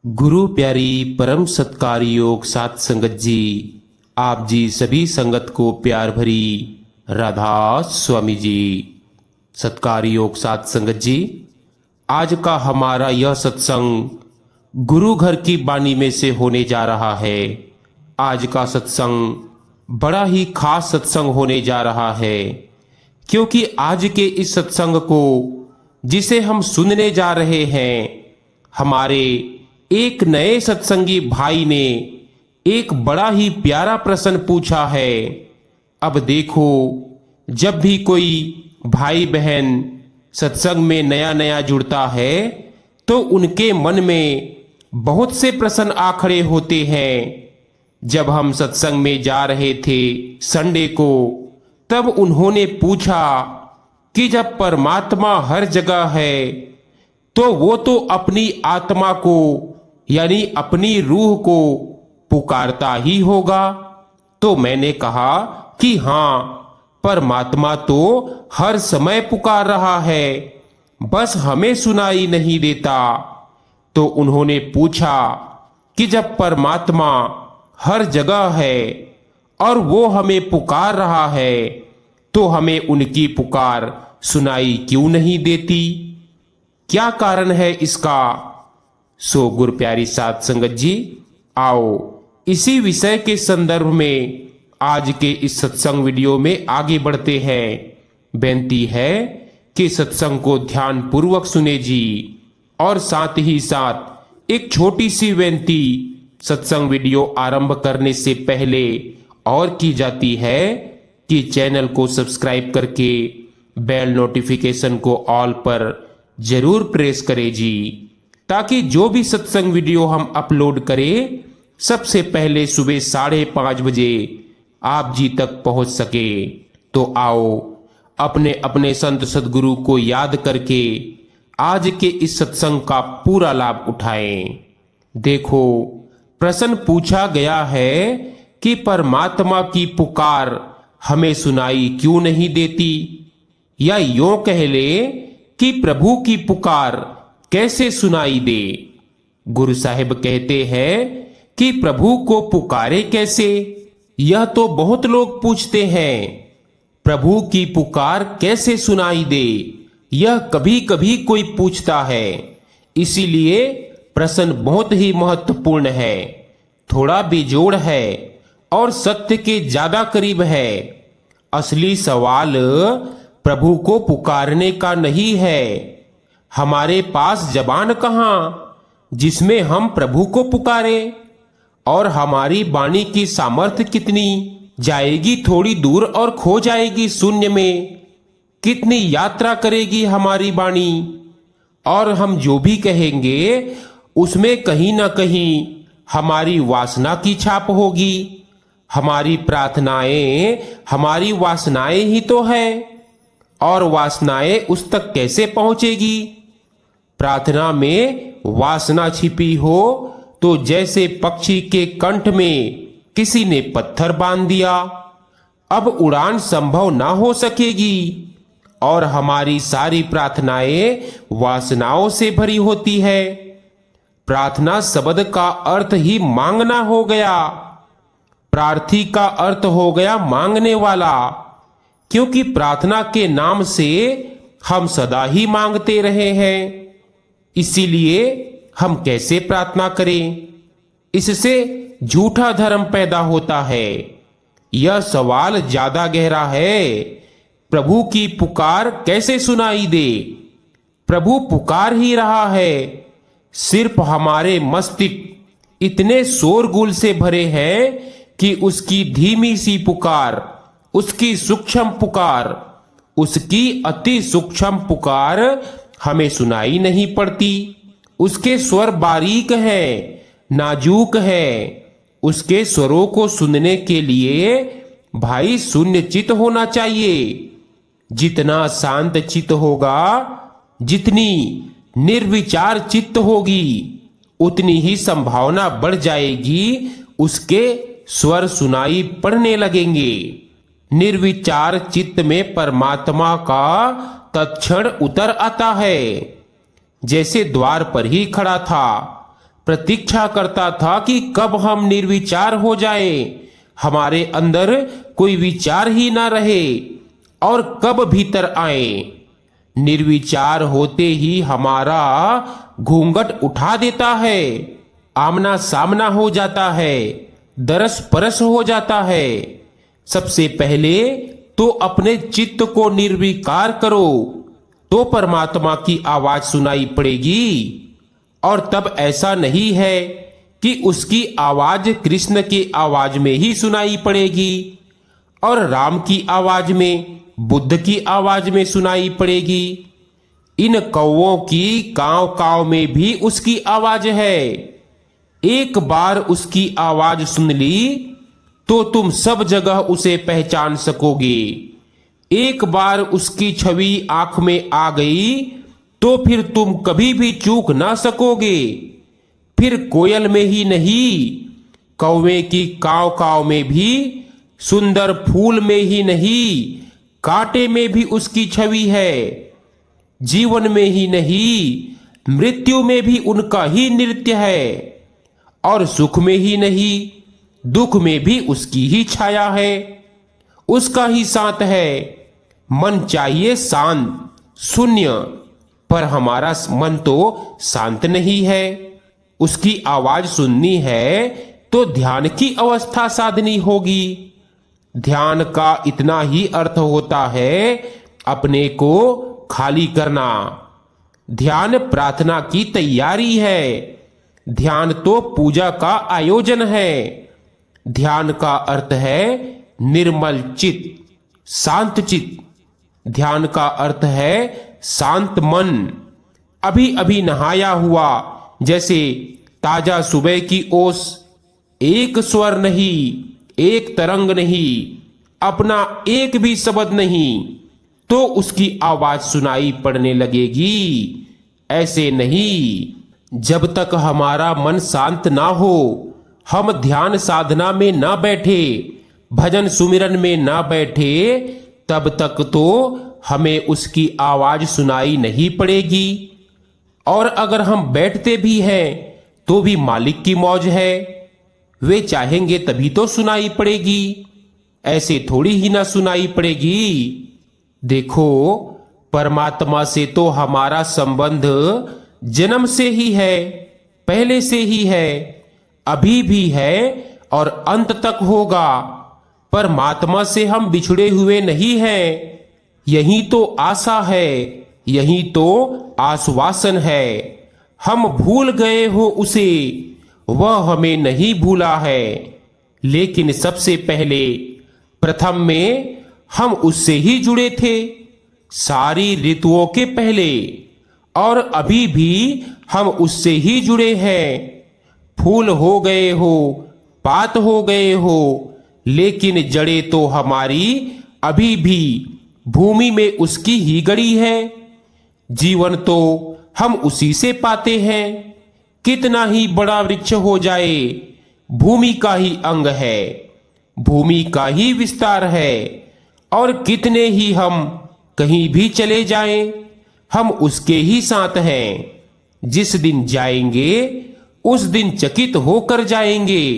गुरु प्यारी परम सत्कारी योग सात संगत जी, आप जी सभी संगत को प्यार भरी राधा स्वामी जी। सत्कारी योग सात संगत जी, आज का हमारा यह सत्संग गुरु घर की बानी में से होने जा रहा है। आज का सत्संग बड़ा ही खास सत्संग होने जा रहा है, क्योंकि आज के इस सत्संग को जिसे हम सुनने जा रहे हैं, हमारे एक नए सत्संगी भाई ने एक बड़ा ही प्यारा प्रश्न पूछा है। अब देखो, जब भी कोई भाई बहन सत्संग में नया नया जुड़ता है तो उनके मन में बहुत से प्रश्न आ खड़े होते हैं। जब हम सत्संग में जा रहे थे संडे को, तब उन्होंने पूछा कि जब परमात्मा हर जगह है तो वो तो अपनी आत्मा को यानी अपनी रूह को पुकारता ही होगा। तो मैंने कहा कि हाँ, परमात्मा तो हर समय पुकार रहा है, बस हमें सुनाई नहीं देता। तो उन्होंने पूछा कि जब परमात्मा हर जगह है और वो हमें पुकार रहा है तो हमें उनकी पुकार सुनाई क्यों नहीं देती? क्या कारण है इसका? सो गुरु प्यारी सात संगत जी, आओ इसी विषय के संदर्भ में आज के इस सत्संग वीडियो में आगे बढ़ते हैं। बेनती है कि सत्संग को ध्यान पूर्वक सुने जी। और साथ ही साथ एक छोटी सी बेनती सत्संग वीडियो आरंभ करने से पहले और की जाती है कि चैनल को सब्सक्राइब करके बेल नोटिफिकेशन को ऑल पर जरूर प्रेस करें जी, ताकि जो भी सत्संग वीडियो हम अपलोड करें सबसे पहले सुबह 5:30 बजे आप जी तक पहुंच सके। तो आओ अपने अपने संत सदगुरु को याद करके आज के इस सत्संग का पूरा लाभ उठाएं। देखो, प्रश्न पूछा गया है कि परमात्मा की पुकार हमें सुनाई क्यों नहीं देती, या यूं कह ले कि प्रभु की पुकार कैसे सुनाई दे। गुरु साहिब कहते हैं कि प्रभु को पुकारे कैसे? यह तो बहुत लोग पूछते हैं। प्रभु की पुकार कैसे सुनाई दे, यह कभी कभी कोई पूछता है। इसीलिए प्रश्न बहुत ही महत्वपूर्ण है, थोड़ा बेजोड़ है और सत्य के ज्यादा करीब है। असली सवाल प्रभु को पुकारने का नहीं है। हमारे पास जबान कहां जिसमें हम प्रभु को पुकारे? और हमारी वाणी की सामर्थ्य कितनी? जाएगी थोड़ी दूर और खो जाएगी शून्य में। कितनी यात्रा करेगी हमारी वाणी? और हम जो भी कहेंगे उसमें कहीं ना कहीं हमारी वासना की छाप होगी। हमारी प्रार्थनाएं हमारी वासनाएं ही तो है, और वासनाएं उस तक कैसे पहुंचेगी? प्रार्थना में वासना छिपी हो तो जैसे पक्षी के कंठ में किसी ने पत्थर बांध दिया, अब उड़ान संभव ना हो सकेगी। और हमारी सारी प्रार्थनाएं वासनाओं से भरी होती है। प्रार्थना शब्द का अर्थ ही मांगना हो गया। प्रार्थी का अर्थ हो गया मांगने वाला, क्योंकि प्रार्थना के नाम से हम सदा ही मांगते रहे हैं। इसीलिए हम कैसे प्रार्थना करें? इससे झूठा धर्म पैदा होता है। यह सवाल ज्यादा गहरा है। प्रभु की पुकार कैसे सुनाई दे? प्रभु पुकार ही रहा है, सिर्फ हमारे मस्तिष्क इतने शोरगुल से भरे हैं कि उसकी धीमी सी पुकार, उसकी सूक्ष्म पुकार, उसकी अति सूक्ष्म पुकार हमें सुनाई नहीं पड़ती। उसके स्वर बारीक हैं, नाजुक हैं। उसके स्वरों को सुनने के लिए भाई शून्य चित्त होना चाहिए। जितना शांत चित्त होगा, जितनी निर्विचार चित्त होगी, उतनी ही संभावना बढ़ जाएगी उसके स्वर सुनाई पड़ने लगेंगे। निर्विचार चित्त में परमात्मा का तत्क्षण उतर आता है। जैसे द्वार पर ही खड़ा था, प्रतीक्षा करता था कि कब हम निर्विचार हो जाए, हमारे अंदर कोई विचार ही ना रहे और कब भीतर आए। निर्विचार होते ही हमारा घूंघट उठा देता है, आमना सामना हो जाता है, दरस परस हो जाता है। सबसे पहले तो अपने चित्त को निर्विकार करो, तो परमात्मा की आवाज सुनाई पड़ेगी। और तब ऐसा नहीं है कि उसकी आवाज कृष्ण की आवाज में ही सुनाई पड़ेगी और राम की आवाज में, बुद्ध की आवाज में सुनाई पड़ेगी। इन कौवों की काव काव में भी उसकी आवाज है। एक बार उसकी आवाज सुन ली तो तुम सब जगह उसे पहचान सकोगे। एक बार उसकी छवि आंख में आ गई तो फिर तुम कभी भी चूक ना सकोगे। फिर कोयल में ही नहीं, कौवे की काव काव में भी, सुंदर फूल में ही नहीं, कांटे में भी उसकी छवि है। जीवन में ही नहीं, मृत्यु में भी उनका ही नृत्य है। और सुख में ही नहीं, दुख में भी उसकी ही छाया है, उसका ही साथ है। मन चाहिए शांत, शून्य, पर हमारा मन तो शांत नहीं है। उसकी आवाज सुननी है तो ध्यान की अवस्था साधनी होगी। ध्यान का इतना ही अर्थ होता है अपने को खाली करना। ध्यान प्रार्थना की तैयारी है। ध्यान तो पूजा का आयोजन है। ध्यान का अर्थ है निर्मल चित्त, शांत चित्त। ध्यान का अर्थ है शांत मन। अभी अभी नहाया हुआ जैसे ताजा सुबह की ओस, एक स्वर नहीं, एक तरंग नहीं, अपना एक भी शब्द नहीं, तो उसकी आवाज सुनाई पड़ने लगेगी। ऐसे नहीं, जब तक हमारा मन शांत ना हो, हम ध्यान साधना में ना बैठे, भजन सुमिरन में ना बैठे, तब तक तो हमें उसकी आवाज सुनाई नहीं पड़ेगी। और अगर हम बैठते भी हैं तो भी मालिक की मौज है, वे चाहेंगे तभी तो सुनाई पड़ेगी, ऐसे थोड़ी ही ना सुनाई पड़ेगी। देखो, परमात्मा से तो हमारा संबंध जन्म से ही है, पहले से ही है, अभी भी है और अंत तक होगा। परमात्मा से हम बिछड़े हुए नहीं हैं। यही तो आशा है, यही तो आश्वासन है। हम भूल गए हो उसे, वह हमें नहीं भूला है। लेकिन सबसे पहले प्रथम में हम उससे ही जुड़े थे, सारी ऋतुओं के पहले, और अभी भी हम उससे ही जुड़े हैं। फूल हो गए हो, पात हो गए हो, लेकिन जड़ें तो हमारी अभी भी भूमि में उसकी ही गड़ी है। जीवन तो हम उसी से पाते हैं। कितना ही बड़ा वृक्ष हो जाए, भूमि का ही अंग है, भूमि का ही विस्तार है। और कितने ही हम कहीं भी चले जाएं, हम उसके ही साथ हैं। जिस दिन जाएंगे उस दिन चकित होकर जाएंगे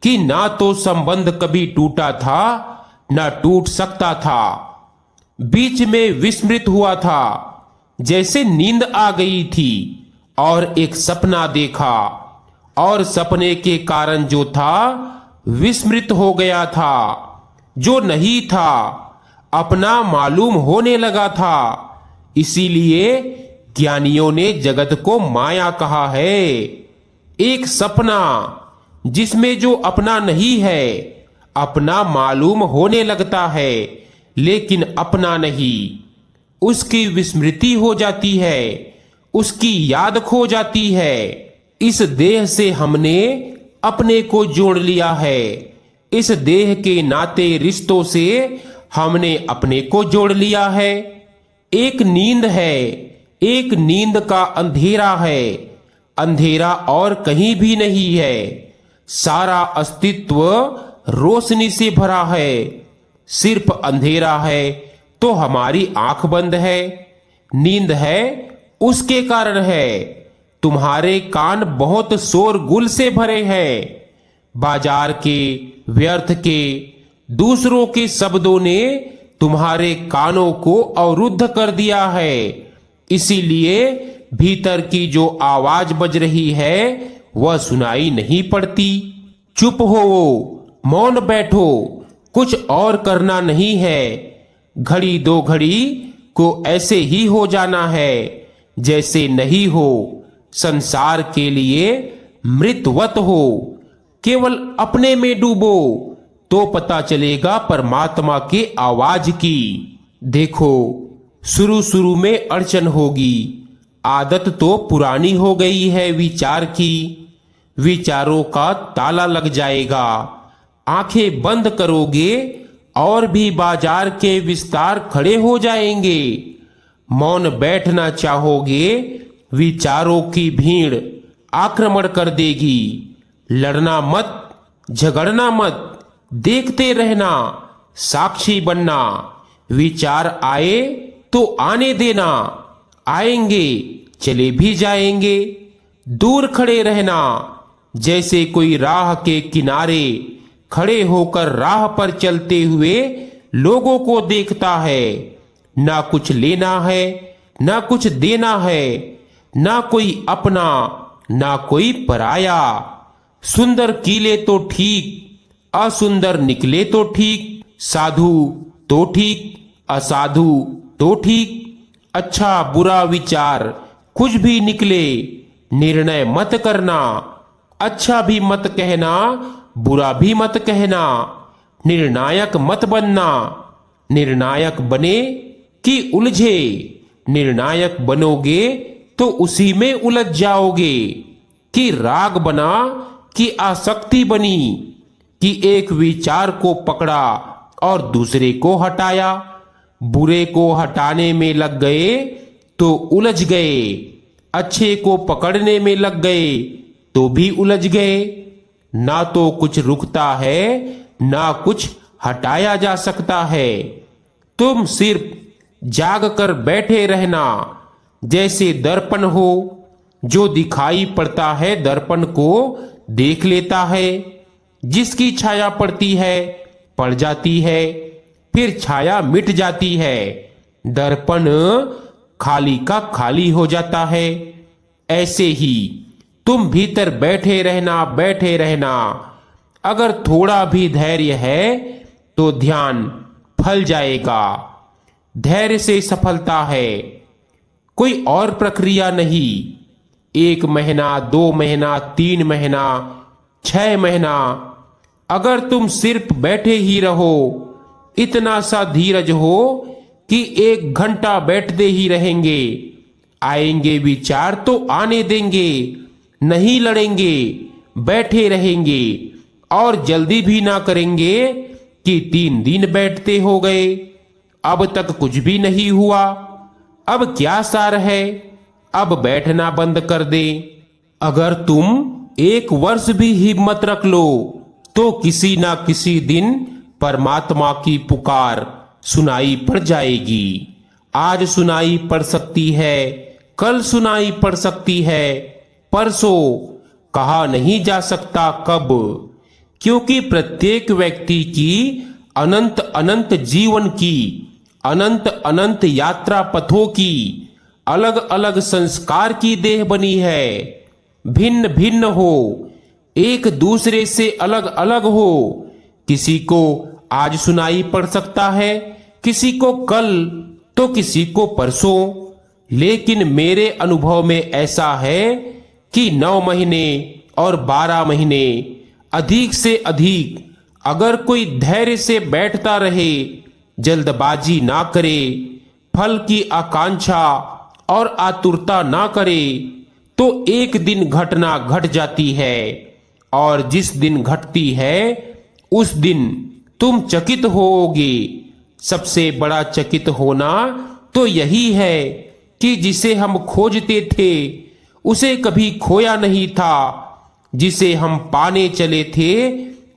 कि ना तो संबंध कभी टूटा था, ना टूट सकता था। बीच में विस्मृत हुआ था, जैसे नींद आ गई थी और एक सपना देखा, और सपने के कारण जो था विस्मृत हो गया था। जो नहीं था अपना मालूम होने लगा था। इसीलिए ज्ञानियों ने जगत को माया कहा है। एक सपना जिसमें जो अपना नहीं है, अपना मालूम होने लगता है, लेकिन अपना नहीं। उसकी विस्मृति हो जाती है, उसकी याद खो जाती है। इस देह से हमने अपने को जोड़ लिया है। इस देह के नाते रिश्तों से हमने अपने को जोड़ लिया है। एक नींद है, एक नींद का अंधेरा है। अंधेरा और कहीं भी नहीं है। सारा अस्तित्व रोशनी से भरा है। सिर्फ अंधेरा है तो हमारी आंख बंद है। नींद है उसके कारण है। तुम्हारे कान बहुत शोरगुल से भरे हैं। बाजार के व्यर्थ के दूसरों के शब्दों ने तुम्हारे कानों को अवरुद्ध कर दिया है। इसीलिए भीतर की जो आवाज बज रही है वह सुनाई नहीं पड़ती। चुप हो, मौन बैठो, कुछ और करना नहीं है। घड़ी दो घड़ी को ऐसे ही हो जाना है जैसे नहीं हो। संसार के लिए मृतवत हो, केवल अपने में डूबो तो पता चलेगा परमात्मा के आवाज की। देखो, शुरू शुरू में अड़चन होगी, आदत तो पुरानी हो गई है विचार की। विचारों का ताला लग जाएगा, आंखें बंद करोगे और भी बाजार के विस्तार खड़े हो जाएंगे। मौन बैठना चाहोगे, विचारों की भीड़ आक्रमण कर देगी। लड़ना मत, झगड़ना मत, देखते रहना, साक्षी बनना। विचार आए तो आने देना, आएंगे चले भी जाएंगे। दूर खड़े रहना, जैसे कोई राह के किनारे खड़े होकर राह पर चलते हुए लोगों को देखता है। ना कुछ लेना है, ना कुछ देना है, ना कोई अपना, ना कोई पराया। सुंदर किले तो ठीक, असुंदर निकले तो ठीक। साधु तो ठीक, असाधु तो ठीक। अच्छा बुरा विचार कुछ भी निकले, निर्णय मत करना। अच्छा भी मत कहना, बुरा भी मत कहना। निर्णायक मत बनना। निर्णायक बने कि उलझे। निर्णायक बनोगे तो उसी में उलझ जाओगे। कि राग बना कि आसक्ति बनी, कि एक विचार को पकड़ा और दूसरे को हटाया। बुरे को हटाने में लग गए तो उलझ गए, अच्छे को पकड़ने में लग गए तो भी उलझ गए। ना तो कुछ रुकता है, ना कुछ हटाया जा सकता है। तुम सिर्फ जाग कर बैठे रहना, जैसे दर्पण हो। जो दिखाई पड़ता है दर्पण को देख लेता है। जिसकी छाया पड़ती है, पड़ जाती है, फिर छाया मिट जाती है। दर्पण खाली का खाली हो जाता है। ऐसे ही तुम भीतर बैठे रहना, बैठे रहना। अगर थोड़ा भी धैर्य है तो ध्यान फल जाएगा। धैर्य से सफलता है, कोई और प्रक्रिया नहीं। 1 महीना, 2 महीना, 3 महीना, 6 महीना, अगर तुम सिर्फ बैठे ही रहो, इतना सा धीरज हो कि 1 घंटा बैठते ही रहेंगे, आएंगे विचार तो आने देंगे, नहीं लड़ेंगे, बैठे रहेंगे और जल्दी भी ना करेंगे कि 3 दिन बैठते हो गए, अब तक कुछ भी नहीं हुआ, अब क्या सार है, अब बैठना बंद कर दे। अगर तुम 1 वर्ष भी हिम्मत रख लो तो किसी ना किसी दिन परमात्मा की पुकार सुनाई पड़ जाएगी। आज सुनाई पड़ सकती है, कल सुनाई पड़ सकती है, परसों, कहा नहीं जा सकता कब। क्योंकि प्रत्येक व्यक्ति की अनंत अनंत जीवन की, अनंत अनंत यात्रा पथों की, अलग अलग संस्कार की देह बनी है। भिन्न भिन्न हो, एक दूसरे से अलग अलग हो। किसी को आज सुनाई पड़ सकता है, किसी को कल, तो किसी को परसों। लेकिन मेरे अनुभव में ऐसा है कि 9 महीने और 12 महीने, अधिक से अधिक अगर कोई धैर्य से बैठता रहे, जल्दबाजी ना करे, फल की आकांक्षा और आतुरता ना करे, तो एक दिन घटना घट जाती है। और जिस दिन घटती है उस दिन तुम चकित होोगे। सबसे बड़ा चकित होना तो यही है कि जिसे हम खोजते थे उसे कभी खोया नहीं था। जिसे हम पाने चले थे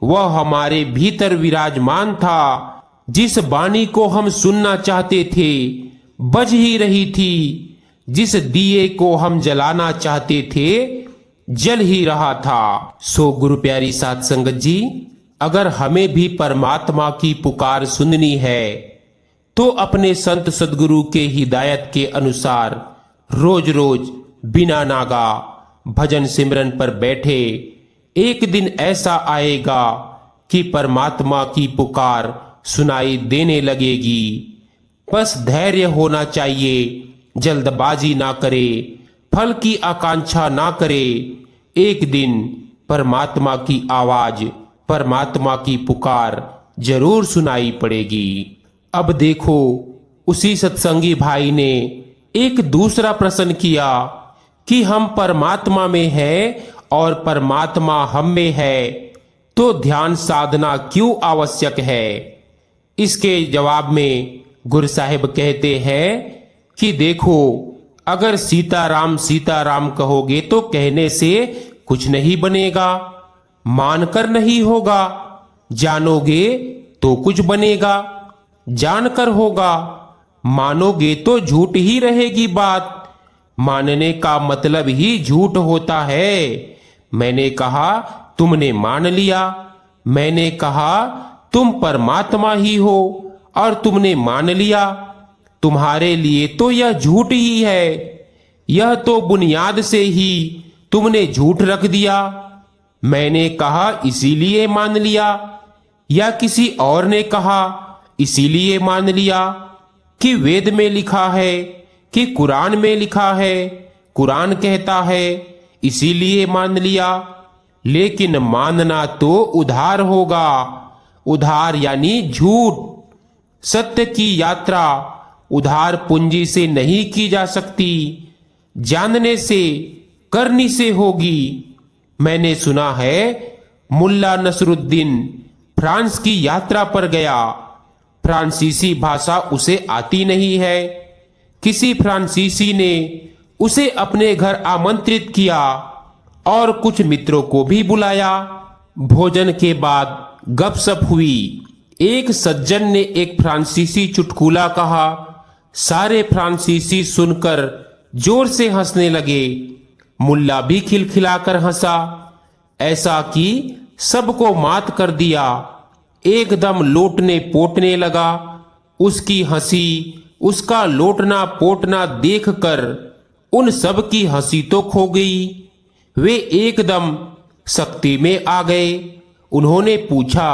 वह हमारे भीतर विराजमान था। जिस वाणी को हम सुनना चाहते थे बज ही रही थी। जिस दिए को हम जलाना चाहते थे जल ही रहा था। सो गुरु प्यारी साध संगत जी, अगर हमें भी परमात्मा की पुकार सुननी है तो अपने संत सदगुरु के हिदायत के अनुसार रोज रोज बिना नागा भजन सिमरन पर बैठे। एक दिन ऐसा आएगा कि परमात्मा की पुकार सुनाई देने लगेगी। बस धैर्य होना चाहिए, जल्दबाजी ना करे, फल की आकांक्षा ना करे। एक दिन परमात्मा की आवाज, परमात्मा की पुकार जरूर सुनाई पड़ेगी। अब देखो, उसी सत्संगी भाई ने एक दूसरा प्रश्न किया कि हम परमात्मा में हैं और परमात्मा हम में है, तो ध्यान साधना क्यों आवश्यक है। इसके जवाब में गुरु साहिब कहते हैं कि देखो, अगर सीताराम सीताराम कहोगे तो कहने से कुछ नहीं बनेगा, मानकर नहीं होगा। जानोगे तो कुछ बनेगा, जानकर होगा। मानोगे तो झूठ ही रहेगी बात। मानने का मतलब ही झूठ होता है। मैंने कहा तुमने मान लिया, मैंने कहा तुम परमात्मा ही हो और तुमने मान लिया। तुम्हारे लिए तो यह झूठ ही है। यह तो बुनियाद से ही तुमने झूठ रख दिया। मैंने कहा इसीलिए मान लिया, या किसी और ने कहा इसीलिए मान लिया, कि वेद में लिखा है कि कुरान में लिखा है, कुरान कहता है इसीलिए मान लिया। लेकिन मानना तो उधार होगा। उधार यानी झूठ। सत्य की यात्रा उधार पूंजी से नहीं की जा सकती, जानने से, करनी से होगी। मैंने सुना है मुल्ला नसरुद्दीन फ्रांस की यात्रा पर गया। फ्रांसीसी भाषा उसे आती नहीं है। किसी फ्रांसीसी ने उसे अपने घर आमंत्रित किया और कुछ मित्रों को भी बुलाया। भोजन के बाद गपशप हुई। एक सज्जन ने एक फ्रांसीसी चुटकुला कहा। सारे फ्रांसीसी सुनकर जोर से हंसने लगे। मुल्ला भी खिलखिलाकर हंसा, ऐसा कि सबको मात कर दिया। एकदम लोटने पोटने लगा। उसकी हंसी, उसका लोटना पोटना देखकर उन सब की हंसी तो खो गई। वे एकदम सख्ती में आ गए। उन्होंने पूछा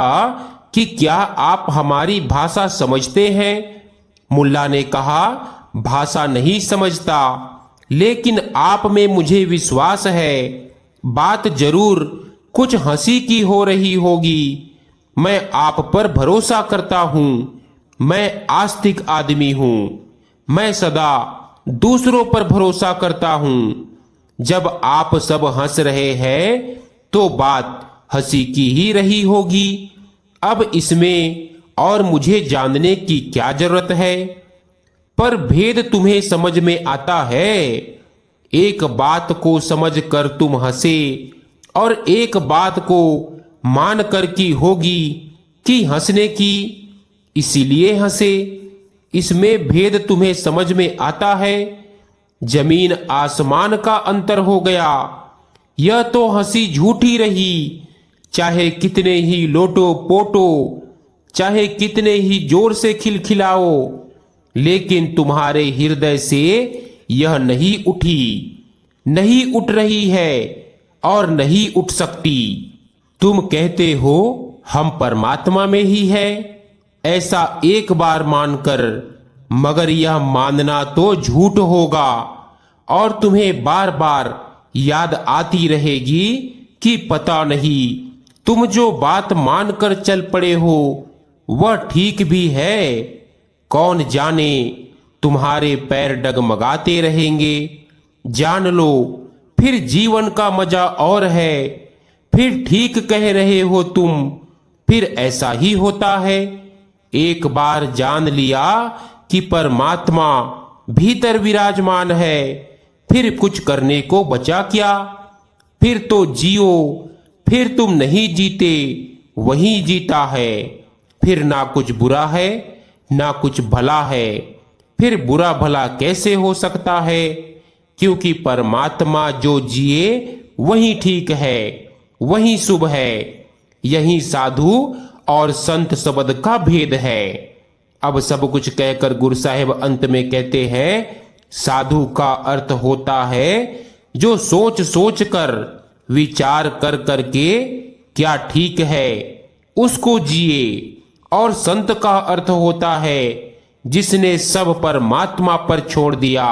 कि क्या आप हमारी भाषा समझते हैं। मुल्ला ने कहा भाषा नहीं समझता, लेकिन आप में मुझे विश्वास है। बात जरूर कुछ हंसी की हो रही होगी। मैं आप पर भरोसा करता हूं। मैं आस्तिक आदमी हूं। मैं सदा दूसरों पर भरोसा करता हूं। जब आप सब हंस रहे हैं तो बात हंसी की ही रही होगी। अब इसमें और मुझे जानने की क्या जरूरत है। पर भेद तुम्हें समझ में आता है। एक बात को समझ कर तुम हंसे और एक बात को मान कर की होगी कि हंसने की, इसीलिए हंसे। इसमें भेद तुम्हें समझ में आता है। जमीन आसमान का अंतर हो गया। यह तो हंसी झूठी रही। चाहे कितने ही लोटो पोटो, चाहे कितने ही जोर से खिलखिलाओ, लेकिन तुम्हारे हृदय से यह नहीं उठी, नहीं उठ रही है और नहीं उठ सकती। तुम कहते हो हम परमात्मा में ही है, ऐसा एक बार मानकर, मगर यह मानना तो झूठ होगा और तुम्हें बार बार याद आती रहेगी कि पता नहीं तुम जो बात मानकर चल पड़े हो वह ठीक भी है। कौन जाने तुम्हारे पैर डगमगाते रहेंगे। जान लो, फिर जीवन का मजा और है। फिर ठीक कह रहे हो तुम, फिर ऐसा ही होता है। एक बार जान लिया कि परमात्मा भीतर विराजमान है, फिर कुछ करने को बचा क्या। फिर तो जियो, फिर तुम नहीं जीते, वही जीता है। फिर ना कुछ बुरा है ना कुछ भला है। फिर बुरा भला कैसे हो सकता है। क्योंकि परमात्मा जो जिए वही ठीक है, वही शुभ है। यही साधु और संत शब्द का भेद है। अब सब कुछ कहकर गुरु साहिब अंत में कहते हैं, साधु का अर्थ होता है जो सोच सोच कर, विचार कर करके क्या ठीक है उसको जिए। और संत का अर्थ होता है जिसने सब परमात्मा पर छोड़ दिया।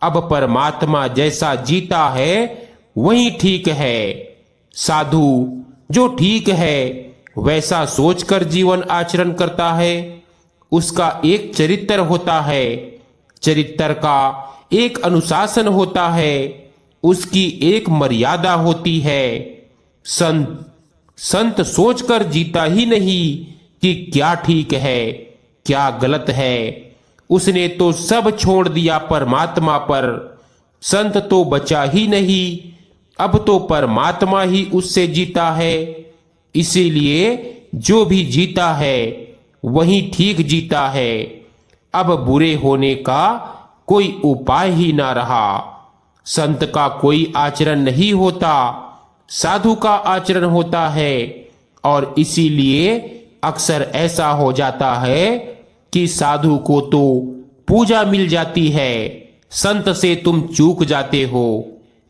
अब परमात्मा जैसा जीता है वही ठीक है। साधु जो ठीक है वैसा सोचकर जीवन आचरण करता है, उसका एक चरित्र होता है, चरित्र का एक अनुशासन होता है, उसकी एक मर्यादा होती है। संत सोचकर जीता ही नहीं कि क्या ठीक है क्या गलत है, उसने तो सब छोड़ दिया परमात्मा पर। संत तो बचा ही नहीं, अब तो परमात्मा ही उससे जीता है। इसीलिए जो भी जीता है वही ठीक जीता है। अब बुरे होने का कोई उपाय ही ना रहा। संत का कोई आचरण नहीं होता, साधु का आचरण होता है। और इसीलिए अक्सर ऐसा हो जाता है कि साधु को तो पूजा मिल जाती है, संत से तुम चूक जाते हो,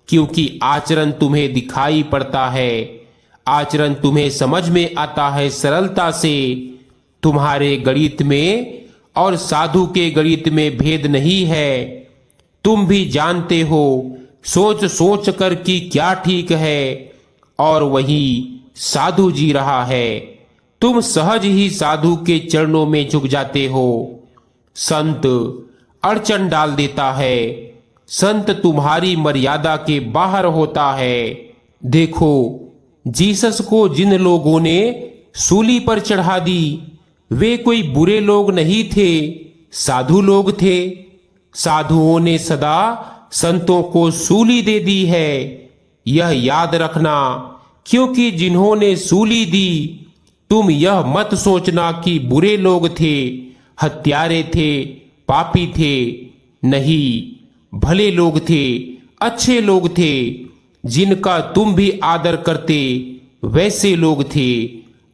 क्योंकि आचरण तुम्हें दिखाई पड़ता है, आचरण तुम्हें समझ में आता है सरलता से। तुम्हारे गणित में और साधु के गणित में भेद नहीं है। तुम भी जानते हो सोच सोच कर कि क्या ठीक है, और वही साधु जी रहा है। तुम सहज ही साधु के चरणों में झुक जाते हो। संत अड़चन डाल देता है, संत तुम्हारी मर्यादा के बाहर होता है। देखो, जीसस को जिन लोगों ने सूली पर चढ़ा दी वे कोई बुरे लोग नहीं थे, साधु लोग थे। साधुओं ने सदा संतों को सूली दे दी है, यह याद रखना। क्योंकि जिन्होंने सूली दी, तुम यह मत सोचना कि बुरे लोग थे, हत्यारे थे, पापी थे। नहीं, भले लोग थे, अच्छे लोग थे, जिनका तुम भी आदर करते वैसे लोग थे,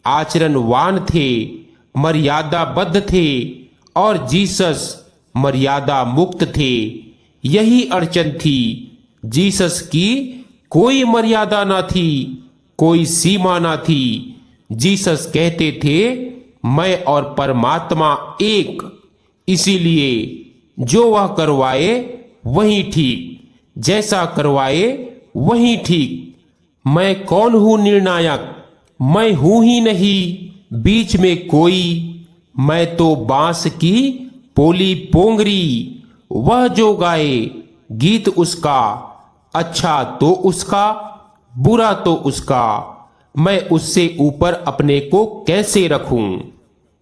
आचरणवान थे, मर्यादाबद्ध थे। और जीसस मर्यादा मुक्त थे। यही अड़चन थी। जीसस की कोई मर्यादा ना थी, कोई सीमा ना थी। जीसस कहते थे, मैं और परमात्मा एक। इसीलिए जो वह करवाए वही ठीक, जैसा करवाए वही ठीक। मैं कौन हूं निर्णायक? मैं हूं ही नहीं बीच में कोई। मैं तो बांस की पोली पोंगरी। वह जो गाए गीत उसका, अच्छा तो उसका, बुरा तो उसका। मैं उससे ऊपर अपने को कैसे रखूं?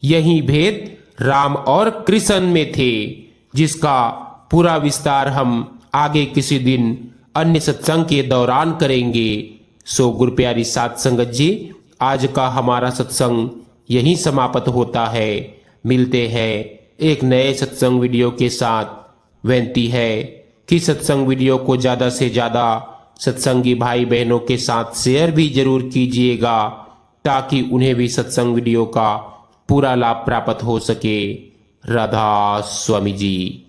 यही भेद राम और कृष्ण में थे, जिसका पूरा विस्तार हम आगे किसी दिन अन्य सत्संग के दौरान करेंगे। सो गुरु प्यारी साध संगत जी, आज का हमारा सत्संग यहीं समाप्त होता है। मिलते हैं एक नए सत्संग वीडियो के साथ। विनती है कि सत्संग वीडियो को ज़्यादा से ज़्यादा सत्संगी भाई बहनों के साथ शेयर भी जरूर कीजिएगा, ताकि उन्हें भी सत्संग वीडियो का पूरा लाभ प्राप्त हो सके। राधा स्वामी जी।